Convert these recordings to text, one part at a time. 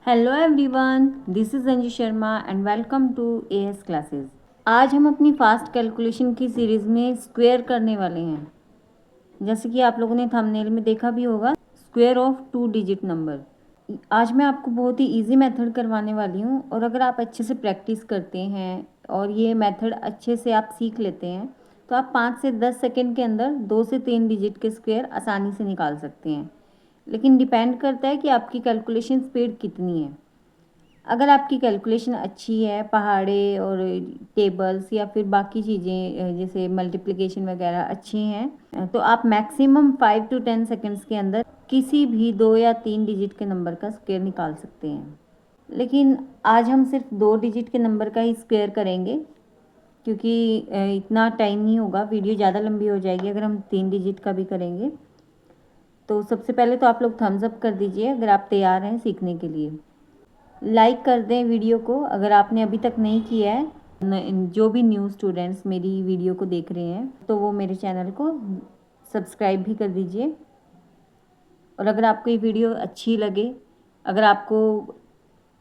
Hello everyone, this is Anju Sharma and welcome to AS classes. आज हम अपनी फास्ट कैलकुलेशन की सीरीज़ में स्क्वायर करने वाले हैं। जैसे कि आप लोगों ने थंबनेल में देखा भी होगा, स्क्वायर ऑफ 2 डिजिट नंबर। आज मैं आपको बहुत ही इजी मेथड करवाने वाली हूँ और अगर आप अच्छे से प्रैक्टिस करते हैं और ये मेथड अच्छे से आप सीख लेते हैं तो आप 5 से 10 सेकेंड के अंदर 2 से 3 डिजिट के स्क्वायर आसानी से निकाल सकते हैं। लेकिन डिपेंड करता है कि आपकी कैलकुलेशन स्पीड कितनी है। अगर आपकी कैलकुलेशन अच्छी है, पहाड़े और टेबल्स या फिर बाकी चीज़ें जैसे मल्टीप्लिकेशन वगैरह अच्छी हैं तो आप मैक्सिमम 5 to 10 सेकेंड्स के अंदर किसी भी 2 या 3 डिजिट के नंबर का स्क्वायर निकाल सकते हैं। लेकिन आज हम सिर्फ 2 डिजिट के नंबर का ही स्क्वायर करेंगे क्योंकि इतना टाइम नहीं होगा, वीडियो ज़्यादा लंबी हो जाएगी अगर हम 3 डिजिट का भी करेंगे। तो सबसे पहले तो आप लोग थम्स अप कर दीजिए अगर आप तैयार हैं सीखने के लिए। लाइक कर दें वीडियो को अगर आपने अभी तक नहीं किया है। जो भी न्यू स्टूडेंट्स मेरी वीडियो को देख रहे हैं तो वो मेरे चैनल को सब्सक्राइब भी कर दीजिए। और अगर आपको ये वीडियो अच्छी लगे, अगर आपको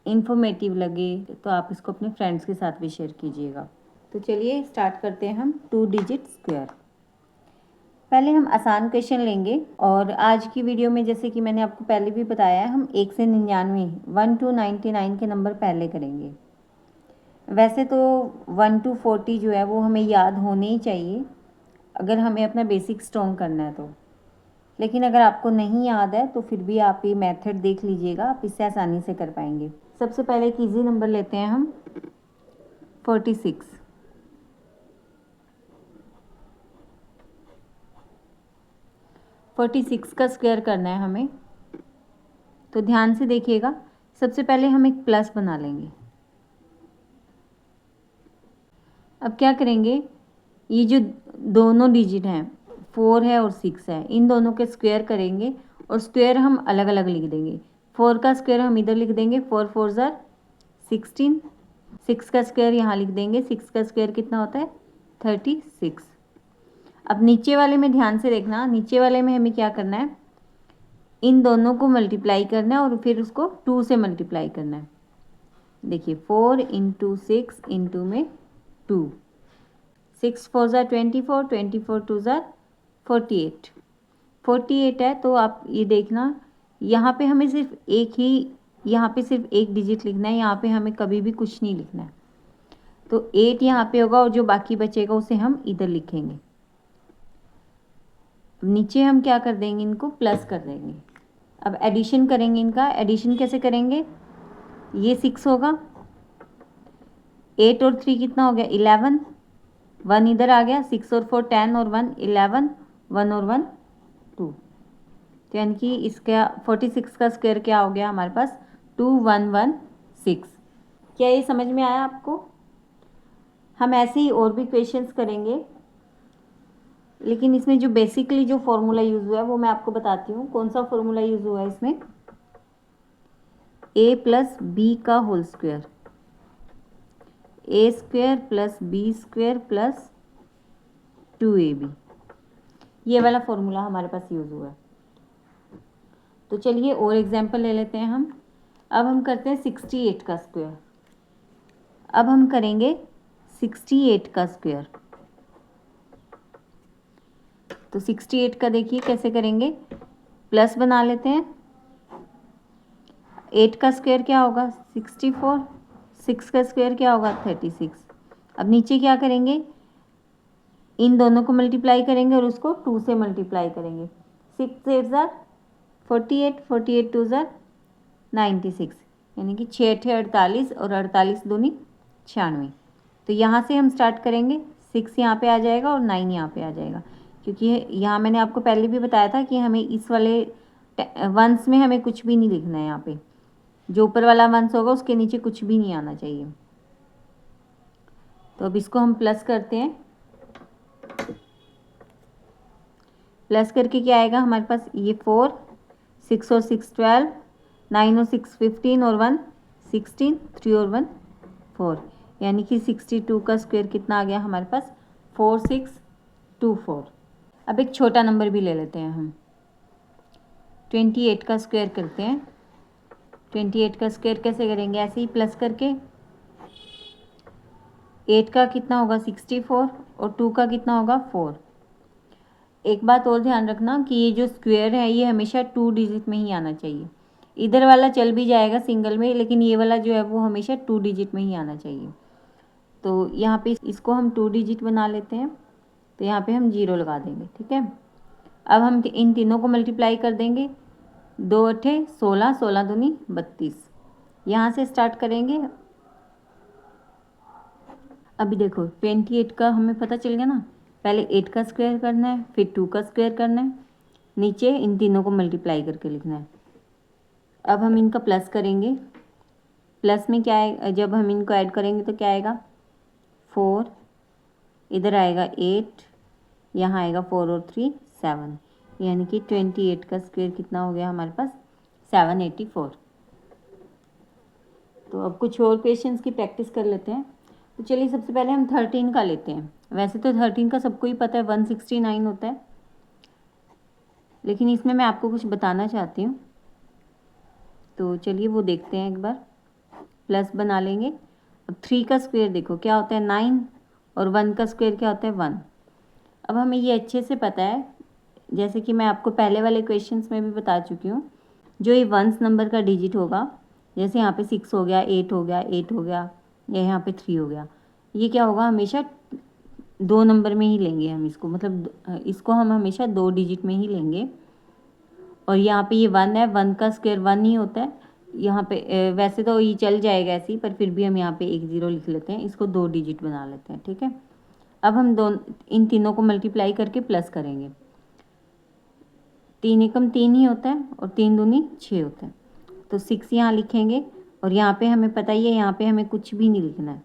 इन्फॉर्मेटिव लगे तो आप इसको अपने फ्रेंड्स के साथ भी शेयर कीजिएगा। तो चलिए स्टार्ट करते हैं हम 2 डिजिट स्क्वायर। पहले हम आसान क्वेश्चन लेंगे और आज की वीडियो में जैसे कि मैंने आपको पहले भी बताया है, हम 1 से 99 1 to 99 के नंबर पहले करेंगे। वैसे तो 1 to 40 जो है वो हमें याद होने ही चाहिए अगर हमें अपना बेसिक स्ट्रॉन्ग करना है तो। लेकिन अगर आपको नहीं याद है तो फिर भी आप ये मेथड देख लीजिएगा, आप इससे आसानी से कर पाएंगे। सबसे पहले एक ईजी नंबर लेते हैं हम 46। 46 का स्क्वायर करना है हमें, तो ध्यान से देखिएगा। सबसे पहले हम एक प्लस बना लेंगे। अब क्या करेंगे, ये जो दोनों डिजिट हैं 4 है और 6 है, इन दोनों के स्क्वायर करेंगे और स्क्वायर हम अलग अलग लिख देंगे। 4 का स्क्वायर हम इधर लिख देंगे, 4 4 ज़ार 16। 6 का स्क्वायर यहाँ लिख देंगे, 6 का स्क्वायर कितना होता है 36। अब नीचे वाले में ध्यान से देखना, नीचे वाले में हमें क्या करना है, इन दोनों को मल्टीप्लाई करना है और फिर उसको 2 से मल्टीप्लाई करना है। देखिए 4 इंटू 6 इंटू में 2, 6 4 ज़ार 24, 24 2 ज़ार 48, 48 है। तो आप ये देखना यहाँ पे हमें सिर्फ एक ही, यहाँ पे सिर्फ एक डिजिट लिखना है, यहाँ पे हमें कभी भी कुछ नहीं लिखना है। तो 8 यहाँ पे होगा और जो बाकी बचेगा उसे हम इधर लिखेंगे। नीचे हम क्या कर देंगे, इनको प्लस कर देंगे। अब एडिशन करेंगे, इनका एडिशन कैसे करेंगे, ये 6 होगा, 8 और 3 कितना हो गया 11, 1 इधर आ गया, 6 और 4 10 और 1 11, 1 और 1 2। तो यानी कि इसका 46 का स्क्वायर क्या हो गया हमारे पास 2116। क्या ये समझ में आया आपको? हम ऐसे ही और भी क्वेश्चंस करेंगे, लेकिन इसमें जो बेसिकली जो फॉर्मूला यूज़ हुआ है वो मैं आपको बताती हूँ। कौन सा फॉर्मूला यूज़ हुआ है इसमें, a प्लस बी का whole square, A square plus B square plus 2ab, ये वाला फॉर्मूला हमारे पास यूज़ हुआ है। तो चलिए और एग्जांपल ले लेते हैं हम। अब हम करते हैं 68 का स्क्वायर। अब हम करेंगे 68 का स्क्वायर। तो 68 का देखिए कैसे करेंगे, प्लस बना लेते हैं। 8 का स्क्वायर क्या होगा 64, 6 का स्क्वायर क्या होगा 36। अब नीचे क्या करेंगे, इन दोनों को मल्टीप्लाई करेंगे और उसको 2 से मल्टीप्लाई करेंगे। 6 8 ज़ार 48, 48 2 ज़ार 96, यानी कि 6 8 48 और 48 दूनी 96। तो यहाँ से हम स्टार्ट करेंगे, 6 यहाँ पे आ जाएगा और 9 यहाँ पे आ जाएगा, क्योंकि यहाँ मैंने आपको पहले भी बताया था कि हमें इस वाले वंस में हमें कुछ भी नहीं लिखना है। यहाँ पे जो ऊपर वाला वंस होगा उसके नीचे कुछ भी नहीं आना चाहिए। तो अब इसको हम प्लस करते हैं। प्लस करके क्या आएगा हमारे पास, ये 4, 6 और 6 12, 9 और 6 15 और 1 16, 3 और 1 4, यानी कि 62 का स्क्वायर कितना आ गया हमारे पास 4624। अब एक छोटा नंबर भी ले लेते हैं हम, 28 का स्क्वायर करते हैं। 28 का स्क्वायर कैसे करेंगे? ऐसे ही प्लस करके 8 का कितना होगा 64 और 2 का कितना होगा 4। एक बात और ध्यान रखना कि ये जो स्क्वायर है ये हमेशा 2 डिजिट में ही आना चाहिए। इधर वाला चल भी जाएगा सिंगल में, लेकिन ये वाला जो है वो हमेशा 2 डिजिट में ही आना चाहिए। तो यहाँ पे इसको हम 2 डिजिट बना लेते हैं, तो यहाँ पे हम 0 लगा देंगे, ठीक है। अब हम इन तीनों को मल्टीप्लाई कर देंगे, 2 अठे 16, 16 दूनी 32। यहाँ से स्टार्ट करेंगे। अभी देखो 28 का हमें पता चल गया ना, पहले 8 का स्क्वायर करना है, फिर 2 का स्क्वायर करना है, नीचे इन तीनों को मल्टीप्लाई करके लिखना है। अब हम इनका प्लस करेंगे। प्लस में क्या है, जब हम इनको ऐड करेंगे तो क्या आएगा 4, इधर आएगा 8, यहाँ आएगा 4 और 3 7, यानी कि 28 का स्क्वायर कितना हो गया हमारे पास 784। तो अब कुछ और क्वेश्चंस की प्रैक्टिस कर लेते हैं। तो चलिए सबसे पहले हम 13 का लेते हैं। वैसे तो 13 का सबको ही पता है 169 होता है, लेकिन इसमें मैं आपको कुछ बताना चाहती हूँ। तो चलिए वो देखते हैं एक बार। प्लस बना लेंगे। अब 3 का स्क्वायर देखो क्या होता है 9, और 1 का स्क्वायर क्या होता है 1। अब हमें ये अच्छे से पता है, जैसे कि मैं आपको पहले वाले क्वेश्चंस में भी बता चुकी हूँ, जो ये वंस नंबर का डिजिट होगा, जैसे यहाँ पे 6 हो गया, 8 हो गया, 8 हो गया, या यहाँ पे 3 हो गया, ये क्या होगा हमेशा 2 नंबर में ही लेंगे हम इसको, मतलब इसको हम हमेशा 2 डिजिट में ही लेंगे। और यहाँ पे ये 1 है, 1 का स्क्वायर 1 ही होता है। यहाँ पे वैसे तो ये चल जाएगा ऐसे ही, पर फिर भी हम यहाँ पे 1 0 लिख लेते हैं, इसको 2 डिजिट बना लेते हैं, ठीक है। अब हम इन तीनों को मल्टीप्लाई करके प्लस करेंगे। 3 एकम 3 ही होता है और 3 दूनी 6 होता है, तो 6 यहाँ लिखेंगे। और यहाँ पे हमें पता ही है, यहाँ पे हमें कुछ भी नहीं लिखना है,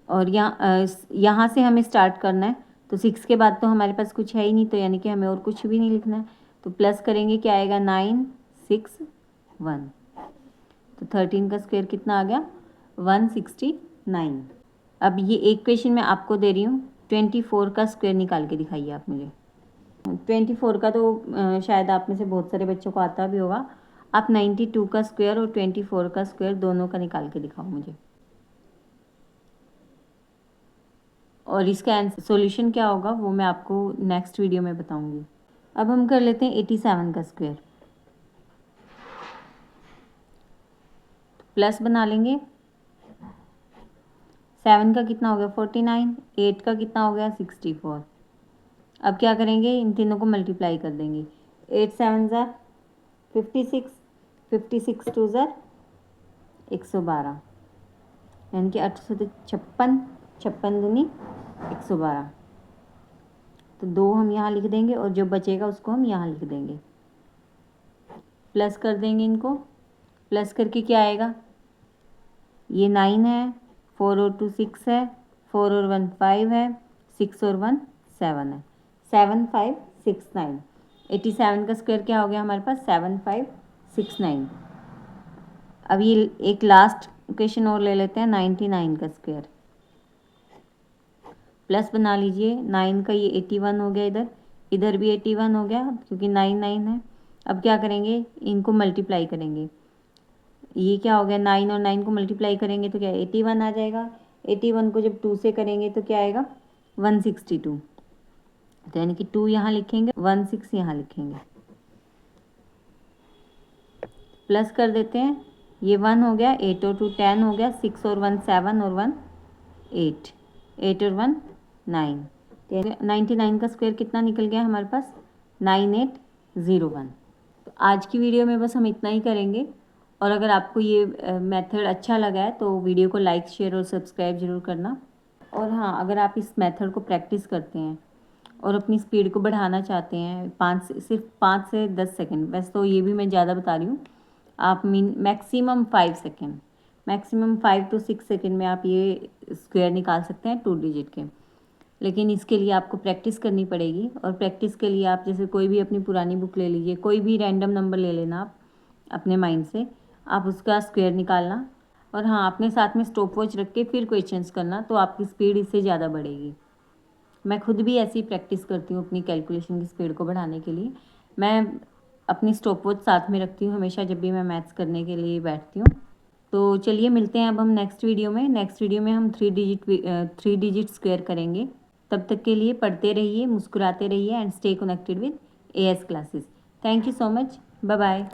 और यहाँ से हमें स्टार्ट करना है। तो 6 के बाद तो हमारे पास कुछ है ही नहीं, तो यानी कि हमें और कुछ भी नहीं लिखना है। तो प्लस करेंगे, क्या आएगा 9 6 1। तो 13 का स्क्वायर कितना आ गया 169। अब ये एक क्वेश्चन मैं आपको दे रही हूँ, 24 का स्क्वायर निकाल के दिखाइए आप मुझे। 24 का तो शायद आप में से बहुत सारे बच्चों को आता भी होगा। आप 92 का स्क्वायर और 24 का स्क्वायर दोनों का निकाल के दिखाओ मुझे, और इसका सॉल्यूशन क्या होगा वो मैं आपको नेक्स्ट वीडियो में बताऊंगी। अब हम कर लेते हैं 87 का स्क्वायर। प्लस बना लेंगे। 7 का कितना हो गया 49, 8 का कितना हो गया 64। अब क्या करेंगे, इन तीनों को मल्टीप्लाई कर देंगे। 8 7 ज़ार 56, 56 2 ज़ार 112, यानी कि 856, 56 दूनी 112। तो 2 हम यहाँ लिख देंगे, और जो बचेगा उसको हम यहाँ लिख देंगे। प्लस कर देंगे इनको। प्लस करके क्या आएगा, ये 9 है, 4 और 2 6 है, 4 और 1 5 है, 6 और 1 7 है, 7 5 6 9। 87 का स्क्वायर क्या हो गया हमारे पास 7 5 6 9। अब ये एक लास्ट क्वेश्चन और ले लेते हैं, 99 का स्क्वायर। प्लस बना लीजिए। 9 का ये 81 हो गया, इधर इधर भी 81 हो गया, क्योंकि 9 9 है। अब क्या करेंगे, इनको मल्टीप्लाई करेंगे। ये क्या हो गया 9 और 9 को मल्टीप्लाई करेंगे तो क्या 81 आ जाएगा। 81 को जब 2 से करेंगे तो क्या आएगा 162। तो यानी कि 2 यहाँ लिखेंगे, 16 यहाँ लिखेंगे। प्लस कर देते हैं, ये 1 हो गया, 8 और 2 10 हो गया, 6 और 1 7 और 1 8, 8 और 1 9। 99 का स्क्वायर कितना निकल गया हमारे पास 9801। तो आज की वीडियो में बस हम इतना ही करेंगे, और अगर आपको ये मेथड अच्छा लगा है तो वीडियो को लाइक शेयर और सब्सक्राइब ज़रूर करना। और हाँ, अगर आप इस मेथड को प्रैक्टिस करते हैं और अपनी स्पीड को बढ़ाना चाहते हैं, सिर्फ 5 से 10 सेकेंड, वैसे तो ये भी मैं ज़्यादा बता रही हूँ, आप maximum 5 second, maximum 5 to 6 second में आप ये स्क्वायर निकाल सकते हैं 2 डिजिट के। लेकिन इसके लिए आपको प्रैक्टिस करनी पड़ेगी, और प्रैक्टिस के लिए आप जैसे कोई भी अपनी पुरानी बुक ले लीजिए, कोई भी रैंडम नंबर ले लेना आप अपने माइंड से, आप उसका स्क्वायर निकालना। और हाँ, अपने साथ में स्टॉप वॉच रख के फिर क्वेश्चंस करना, तो आपकी स्पीड इससे ज़्यादा बढ़ेगी। मैं खुद भी ऐसी प्रैक्टिस करती हूँ अपनी कैलकुलेशन की स्पीड को बढ़ाने के लिए। मैं अपनी स्टॉपवॉच साथ में रखती हूँ हमेशा जब भी मैं मैथ्स करने के लिए बैठती हूँ। तो चलिए मिलते हैं अब हम नेक्स्ट वीडियो में। नेक्स्ट वीडियो में हम 3 डिजिट स्क्वायर करेंगे। तब तक के लिए पढ़ते रहिए, मुस्कुराते रहिए and stay connected with AS classes. Thank you so much. Bye bye.